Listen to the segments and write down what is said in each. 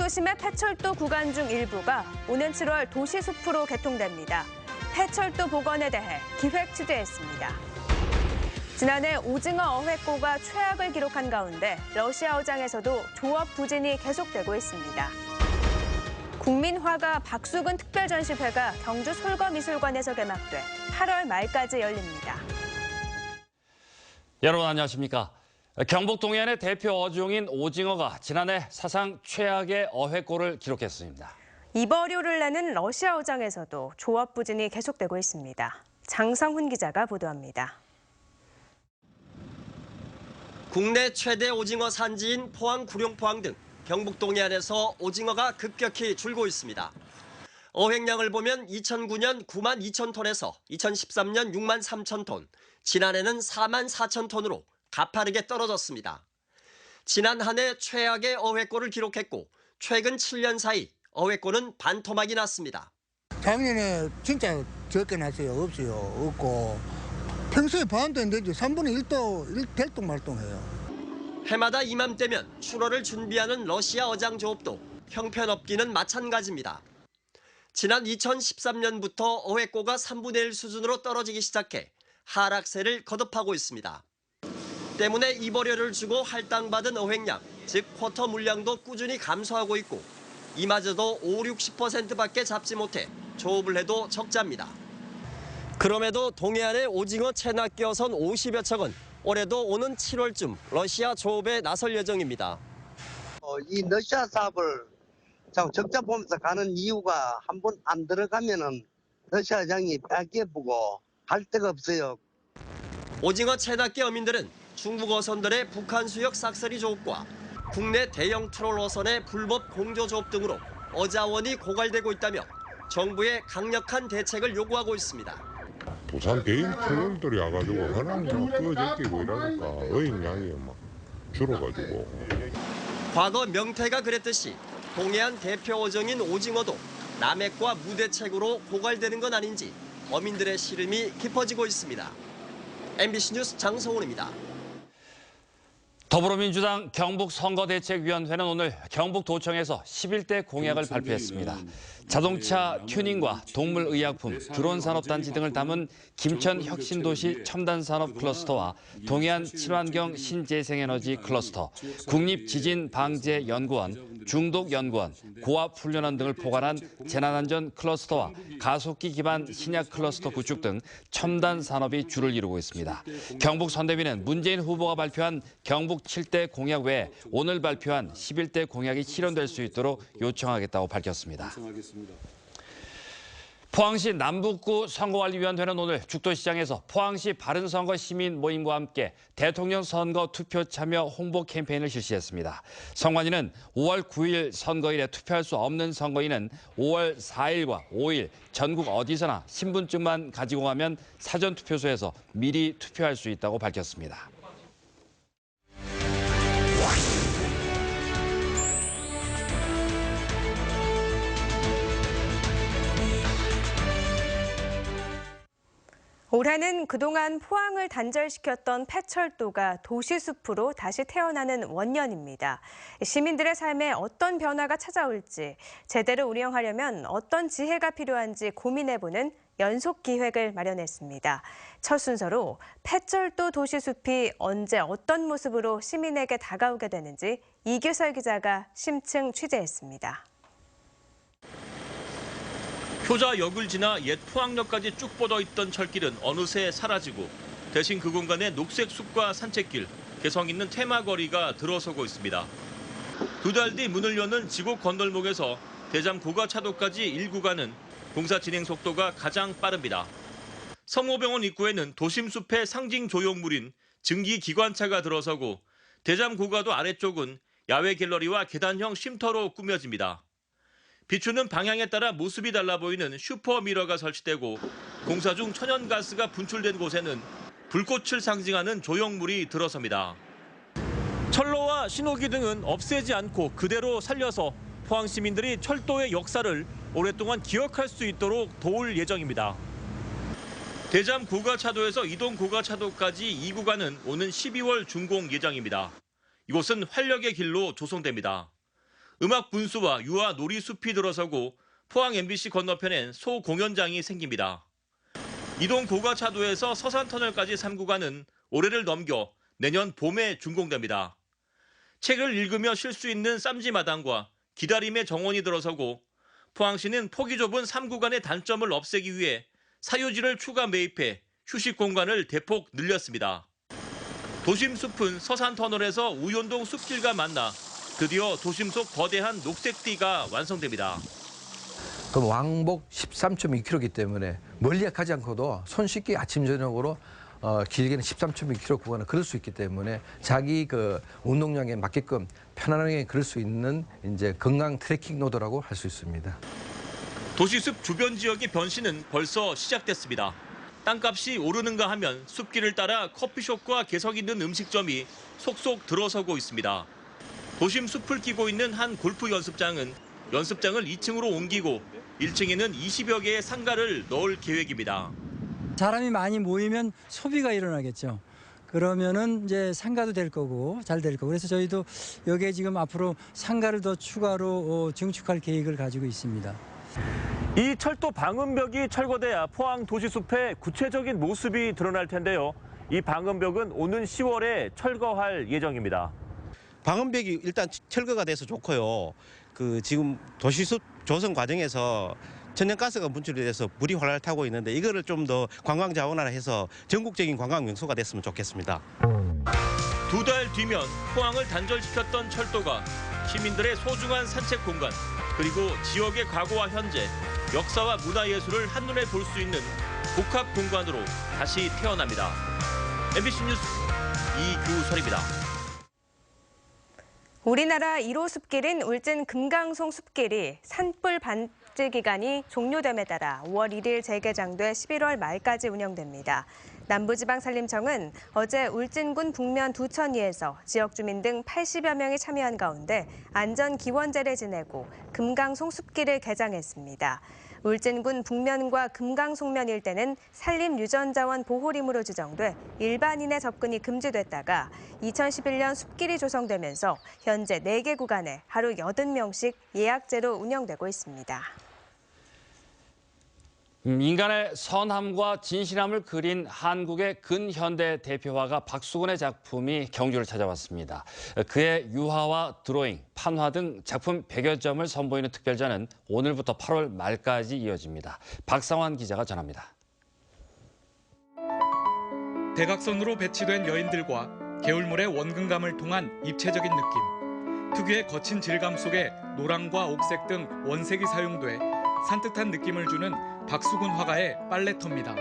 구도심의 폐철도 구간 중 일부가 오는 7월 도시숲으로 개통됩니다. 폐철도 복원에 대해 기획 취재했습니다. 지난해 오징어 어획고가 최악을 기록한 가운데 러시아 어장에서도 조업 부진이 계속되고 있습니다. 국민화가 박수근 특별전시회가 경주 솔거미술관에서 개막돼 8월 말까지 열립니다. 여러분 안녕하십니까? 경북 동해안의 대표 어종인 오징어가 지난해 사상 최악의 어획고를 기록했습니다. 입어료를 내는 러시아 어장에서도 조업 부진이 계속되고 있습니다. 장성훈 기자가 보도합니다. 국내 최대 오징어 산지인 포항, 구룡포항 등 경북 동해안에서 오징어가 급격히 줄고 있습니다. 어획량을 보면 2009년 9만 2천 톤에서 2013년 6만 3천 톤, 지난해는 4만 4천 톤으로 가파르게 떨어졌습니다. 지난 한 해 최악의 어획고를 기록했고 최근 7년 사이 어획고는 반토막이 났습니다. 작년에 진짜 적게 났어요. 없어요. 없고 평소에 반도 안 되죠. 3분의 1도 될동말동해요. 해마다 이맘때면 출어를 준비하는 러시아 어장 조업도 형편없기는 마찬가지입니다. 지난 2013년부터 어획고가 3분의 1 수준으로 떨어지기 시작해 하락세를 거듭하고 있습니다. 때문에 입어료를 주고 할당받은 어획량, 즉 쿼터 물량도 꾸준히 감소하고 있고 이마저도 50-60%밖에 잡지 못해 조업을 해도 적자입니다. 그럼에도 동해안에 오징어 채나 끼어선 50여 척은 올해도 오는 7월쯤 러시아 조업에 나설 예정입니다. 이 러시아 사업을 적자 보면서 가는 이유가 한번 안 들어가면은 러시아 장이 뺏겨보고 갈 데가 없어요. 오징어 채낚기 어민들은 중국 어선들의 북한 수역 싹쓸이 조업과 국내 대형 트롤 어선의 불법 공조 조업 등으로 어자원이 고갈되고 있다며 정부의 강력한 대책을 요구하고 있습니다. 부산 개인 트롤들이 와가지고 그냥 끄적이고 이러니까 어획량이 막 줄어가지고. 과거 명태가 그랬듯이 동해안 대표 어종인 오징어도 남핵과 무대책으로 고갈되는 건 아닌지 어민들의 시름이 깊어지고 있습니다. MBC 뉴스 장성훈입니다. 더불어민주당 경북선거대책위원회는 오늘 경북도청에서 11대 공약을 발표했습니다. 자동차 튜닝과 동물의약품, 드론산업단지 등을 담은 김천혁신도시 첨단산업 클러스터와 동해안 친환경 신재생에너지 클러스터, 국립지진방재연구원, 중독연구원, 고압훈련원 등을 포괄한 재난안전 클러스터와 가속기 기반 신약 클러스터 구축 등 첨단 산업이 주를 이루고 있습니다. 경북선대위는 문재인 후보가 발표한 경북 7대 공약 외에 오늘 발표한 11대 공약이 실현될 수 있도록 요청하겠다고 밝혔습니다. 포항시 남북구 선거관리위원회는 오늘 죽도시장에서 포항시 바른선거 시민 모임과 함께 대통령 선거 투표 참여 홍보 캠페인을 실시했습니다. 선관위는 5월 9일 선거일에 투표할 수 없는 선거인은 5월 4일과 5일 전국 어디서나 신분증만 가지고 가면 사전투표소에서 미리 투표할 수 있다고 밝혔습니다. 올해는 그동안 포항을 단절시켰던 폐철도가 도시숲으로 다시 태어나는 원년입니다. 시민들의 삶에 어떤 변화가 찾아올지, 제대로 운영하려면 어떤 지혜가 필요한지 고민해보는 연속 기획을 마련했습니다. 첫 순서로 폐철도 도시숲이 언제 어떤 모습으로 시민에게 다가오게 되는지 이규설 기자가 심층 취재했습니다. 효자역을 지나 옛 포항역까지 쭉 뻗어있던 철길은 어느새 사라지고 대신 그 공간에 녹색 숲과 산책길, 개성 있는 테마거리가 들어서고 있습니다. 2달 뒤 문을 여는 지곡 건널목에서 대잠 고가차도까지 1구간은 공사 진행 속도가 가장 빠릅니다. 성모병원 입구에는 도심숲의 상징 조형물인 증기기관차가 들어서고 대잠 고가도 아래쪽은 야외 갤러리와 계단형 쉼터로 꾸며집니다. 비추는 방향에 따라 모습이 달라 보이는 슈퍼미러가 설치되고 공사 중 천연가스가 분출된 곳에는 불꽃을 상징하는 조형물이 들어섭니다. 철로와 신호기 등은 없애지 않고 그대로 살려서 포항 시민들이 철도의 역사를 오랫동안 기억할 수 있도록 도울 예정입니다. 대잠 고가차도에서 이동 고가차도까지 2구간은 오는 12월 준공 예정입니다. 이곳은 활력의 길로 조성됩니다. 음악 분수와 유아 놀이숲이 들어서고 포항 MBC 건너편엔 소공연장이 생깁니다. 이동 고가차도에서 서산터널까지 3구간은 올해를 넘겨 내년 봄에 준공됩니다. 책을 읽으며 쉴 수 있는 쌈지마당과 기다림의 정원이 들어서고 포항시는 폭이 좁은 3구간의 단점을 없애기 위해 사유지를 추가 매입해 휴식 공간을 대폭 늘렸습니다. 도심 숲은 서산터널에서 우연동 숲길과 만나 드디어 도심 속 거대한 녹색띠가 완성됩니다. 그 왕복 13.2km이기 때문에 멀리 가지 않고도 손쉽게 아침 저녁으로 길게는 13.2km 구간을 걸을 수 있기 때문에 자기 그 운동량에 맞게끔 편안하게 걸을 수 있는 이제 건강 트레킹 로드라고 할 수 있습니다. 도시숲 주변 지역의 변신은 벌써 시작됐습니다. 땅값이 오르는가 하면 숲길을 따라 커피숍과 개성 있는 음식점이 속속 들어서고 있습니다. 도심 숲을 끼고 있는 한 골프 연습장은 연습장을 2층으로 옮기고 1층에는 20여 개의 상가를 넣을 계획입니다. 사람이 많이 모이면 소비가 일어나겠죠. 그러면은 이제 상가도 될 거고 잘 될 거고. 그래서 저희도 여기에 지금 앞으로 상가를 더 추가로 증축할 계획을 가지고 있습니다. 이 철도 방음벽이 철거돼야 포항 도시숲의 구체적인 모습이 드러날 텐데요. 이 방음벽은 오는 10월에 철거할 예정입니다. 방음벽이 일단 철거가 돼서 좋고요. 지금 도시숲 조성 과정에서 천연가스가 분출이 돼서 물이 활활 타고 있는데 이거를 좀 더 관광 자원화를 해서 전국적인 관광 명소가 됐으면 좋겠습니다. 2달 뒤면 포항을 단절시켰던 철도가 시민들의 소중한 산책 공간 그리고 지역의 과거와 현재, 역사와 문화예술을 한눈에 볼 수 있는 복합 공간으로 다시 태어납니다. MBC 뉴스 이규설입니다. 우리나라 1호 숲길인 울진 금강송 숲길이 산불 반지 기간이 종료됨에 따라 5월 1일 재개장돼 11월 말까지 운영됩니다. 남부지방산림청은 어제 울진군 북면 두천리에서 지역 주민 등 80여 명이 참여한 가운데 안전기원제를 지내고 금강송 숲길을 개장했습니다. 울진군 북면과 금강송면 일대는 산림유전자원 보호림으로 지정돼 일반인의 접근이 금지됐다가 2011년 숲길이 조성되면서 현재 4개 구간에 하루 80명씩 예약제로 운영되고 있습니다. 인간의 선함과 진실함을 그린 한국의 근현대 대표화가 박수근의 작품이 경주를 찾아왔습니다. 그의 유화와 드로잉, 판화 등 작품 100여 점을 선보이는 특별전은 오늘부터 8월 말까지 이어집니다. 박상환 기자가 전합니다. 대각선으로 배치된 여인들과 개울물의 원근감을 통한 입체적인 느낌, 특유의 거친 질감 속에 노랑과 옥색 등 원색이 사용돼 산뜻한 느낌을 주는 박수근 화가의 빨래터입니다.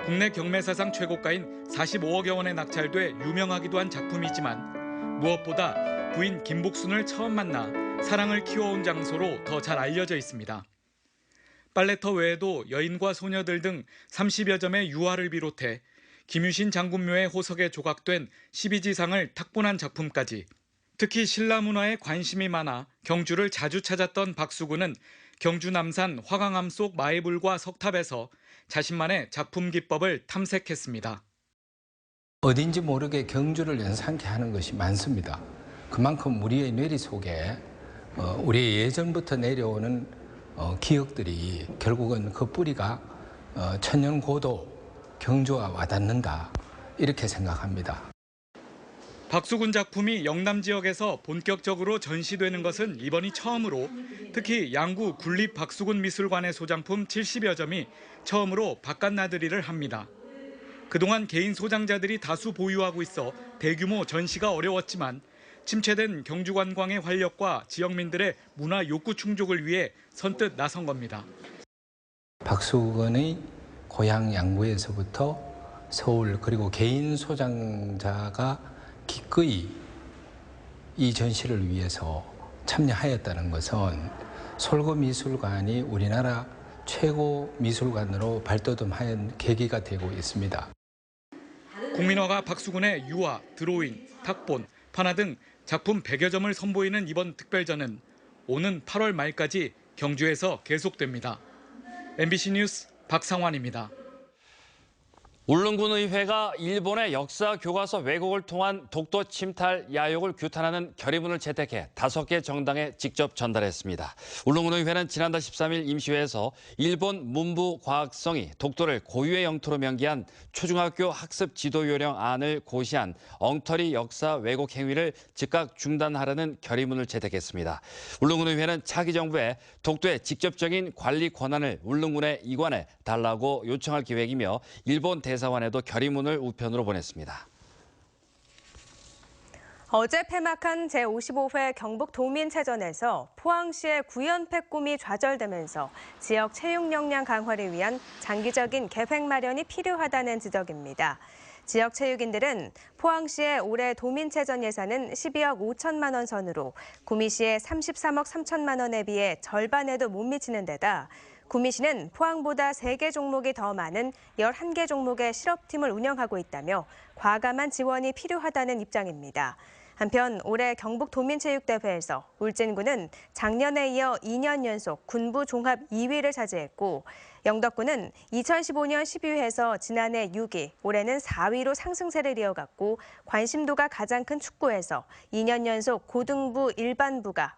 국내 경매사상 최고가인 45억여 원에 낙찰돼 유명하기도 한 작품이지만 무엇보다 부인 김복순을 처음 만나 사랑을 키워온 장소로 더 잘 알려져 있습니다. 빨래터 외에도 여인과 소녀들 등 30여 점의 유화를 비롯해 김유신 장군묘의 호석에 조각된 12지상을 탁본한 작품까지 특히 신라 문화에 관심이 많아 경주를 자주 찾았던 박수근은 경주 남산 화강암 속 마애불과 석탑에서 자신만의 작품 기법을 탐색했습니다. 어딘지 모르게 경주를 연상케 하는 것이 많습니다. 그만큼 우리의 뇌리 속에 우리의 예전부터 내려오는 기억들이 결국은 그 뿌리가 천년고도 경주와 와닿는다 이렇게 생각합니다. 박수근 작품이 영남 지역에서 본격적으로 전시되는 것은 이번이 처음으로 특히 양구 군립 박수근 미술관의 소장품 70여 점이 처음으로 바깥 나들이를 합니다. 그동안 개인 소장자들이 다수 보유하고 있어 대규모 전시가 어려웠지만 침체된 경주 관광의 활력과 지역민들의 문화 욕구 충족을 위해 선뜻 나선 겁니다. 박수근의 고향 양구에서부터 서울 그리고 개인 소장자가 기꺼이 이 전시를 위해서 참여하였다는 것은 솔고미술관이 우리나라 최고 미술관으로 발돋움한 계기가 되고 있습니다. 국민화가 박수근의 유화, 드로잉, 탁본, 판화 등 작품 100여 점을 선보이는 이번 특별전은 오는 8월 말까지 경주에서 계속됩니다. MBC 뉴스 박상환입니다. 울릉군의회가 일본의 역사 교과서 왜곡을 통한 독도 침탈 야욕을 규탄하는 결의문을 채택해 5개 정당에 직접 전달했습니다. 울릉군의회는 지난달 13일 임시회에서 일본 문부과학성이 독도를 고유의 영토로 명기한 초중학교 학습 지도 요령 안을 고시한 엉터리 역사 왜곡 행위를 즉각 중단하라는 결의문을 채택했습니다. 울릉군의회는 차기 정부에 독도의 직접적인 관리 권한을 울릉군에 이관해 달라고 요청할 계획이며 일본 대사관에도 결의문을 우편으로 보냈습니다. 어제 폐막한 제55회 경북도민체전에서 포항시의 구연패 꿈이 좌절되면서 지역 체육 역량 강화를 위한 장기적인 계획 마련이 필요하다는 지적입니다. 지역 체육인들은 포항시의 올해 도민체전 예산은 12억 5천만 원 선으로 구미시의 33억 3천만 원에 비해 절반에도 못 미치는 데다 구미시는 포항보다 3개 종목이 더 많은 11개 종목의 실업팀을 운영하고 있다며 과감한 지원이 필요하다는 입장입니다. 한편 올해 경북도민체육대회에서 울진군은 작년에 이어 2년 연속 군부 종합 2위를 차지했고 영덕군은 2015년 12위에서 지난해 6위, 올해는 4위로 상승세를 이어갔고 관심도가 가장 큰 축구에서 2년 연속 고등부 일반부가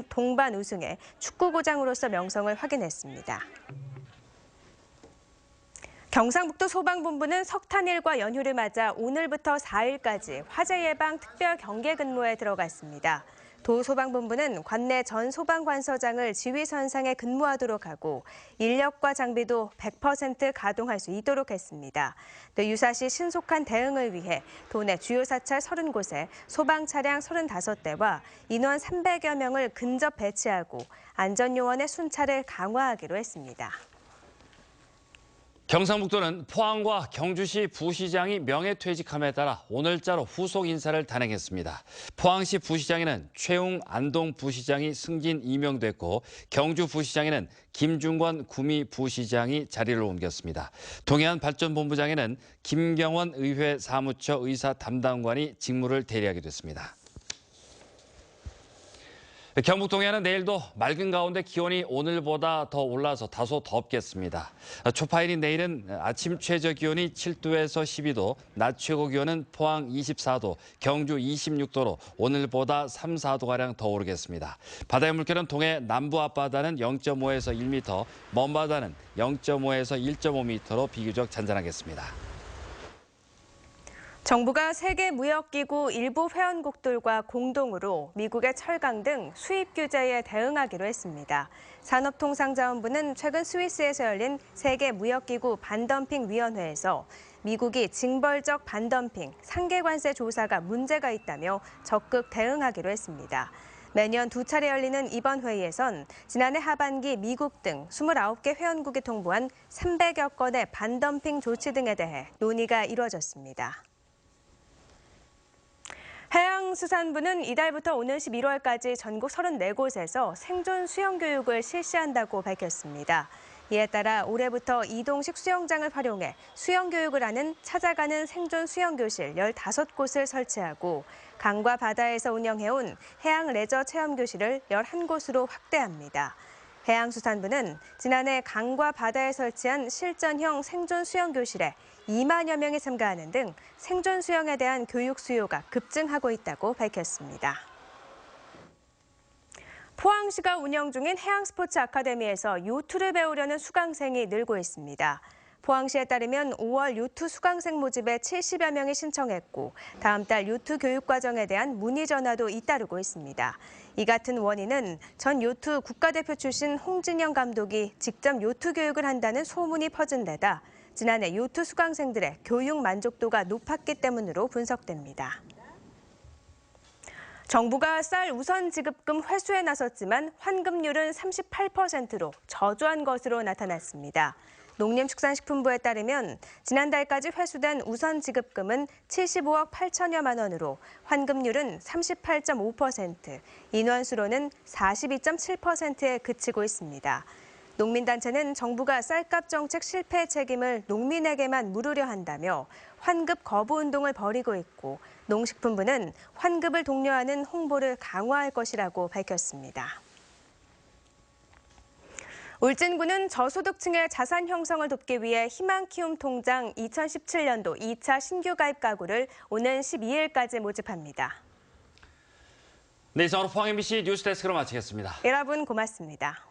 동반 우승해 축구고장으로서 명성을 확인했습니다. 경상북도 소방본부는 석탄일과 연휴를 맞아 오늘부터 4일까지 화재 예방 특별 경계 근무에 들어갔습니다. 도소방본부는 관내 전 소방관서장을 지휘선상에 근무하도록 하고 인력과 장비도 100% 가동할 수 있도록 했습니다. 또 유사시 신속한 대응을 위해 도내 주요 사찰 30곳에 소방 차량 35대와 인원 300여 명을 근접 배치하고 안전요원의 순찰을 강화하기로 했습니다. 경상북도는 포항과 경주시 부시장이 명예퇴직함에 따라 오늘자로 후속 인사를 단행했습니다. 포항시 부시장에는 최웅 안동 부시장이 승진 임명됐고 경주 부시장에는 김중권 구미 부시장이 자리를 옮겼습니다. 동해안 발전본부장에는 김경원 의회 사무처 의사 담당관이 직무를 대리하게 됐습니다. 경북 동해안은 내일도 맑은 가운데 기온이 오늘보다 더 올라서 다소 덥겠습니다. 초파일인 내일은 아침 최저 기온이 7도에서 12도, 낮 최고 기온은 포항 24도, 경주 26도로 오늘보다 3, 4도가량 더 오르겠습니다. 바다의 물결은 동해 남부 앞바다는 0.5에서 1m, 먼 바다는 0.5에서 1.5m로 비교적 잔잔하겠습니다. 정부가 세계무역기구 일부 회원국들과 공동으로 미국의 철강 등 수입 규제에 대응하기로 했습니다. 산업통상자원부는 최근 스위스에서 열린 세계무역기구 반덤핑위원회에서 미국이 징벌적 반덤핑, 상계관세 조사가 문제가 있다며 적극 대응하기로 했습니다. 매년 2차례 열리는 이번 회의에선 지난해 하반기 미국 등 29개 회원국이 통보한 300여 건의 반덤핑 조치 등에 대해 논의가 이뤄졌습니다. 해양수산부는 이달부터 오는 11월까지 전국 34곳에서 생존 수영 교육을 실시한다고 밝혔습니다. 이에 따라 올해부터 이동식 수영장을 활용해 수영 교육을 하는 찾아가는 생존 수영교실 15곳을 설치하고 강과 바다에서 운영해온 해양 레저 체험교실을 11곳으로 확대합니다. 해양수산부는 지난해 강과 바다에 설치한 실전형 생존 수영교실에 2만여 명이 참가하는 등 생존 수영에 대한 교육 수요가 급증하고 있다고 밝혔습니다. 포항시가 운영 중인 해양스포츠 아카데미에서 요트를 배우려는 수강생이 늘고 있습니다. 포항시에 따르면 5월 요트 수강생 모집에 70여 명이 신청했고 다음 달 요트 교육 과정에 대한 문의 전화도 잇따르고 있습니다. 이 같은 원인은 전 요트 국가대표 출신 홍진영 감독이 직접 요트 교육을 한다는 소문이 퍼진 데다 지난해 요트 수강생들의 교육 만족도가 높았기 때문으로 분석됩니다. 정부가 쌀 우선 지급금 회수에 나섰지만 환급률은 38%로 저조한 것으로 나타났습니다. 농림축산식품부에 따르면 지난달까지 회수된 우선 지급금은 75억 8천여만 원으로 환급률은 38.5%, 인원수로는 42.7%에 그치고 있습니다. 농민단체는 정부가 쌀값 정책 실패의 책임을 농민에게만 물으려 한다며 환급 거부 운동을 벌이고 있고 농식품부는 환급을 독려하는 홍보를 강화할 것이라고 밝혔습니다. 울진군은 저소득층의 자산 형성을 돕기 위해 희망키움 통장 2017년도 2차 신규 가입 가구를 오는 12일까지 모집합니다. 네, 이상으로 포항 MBC 뉴스데스크로 마치겠습니다. 여러분 고맙습니다.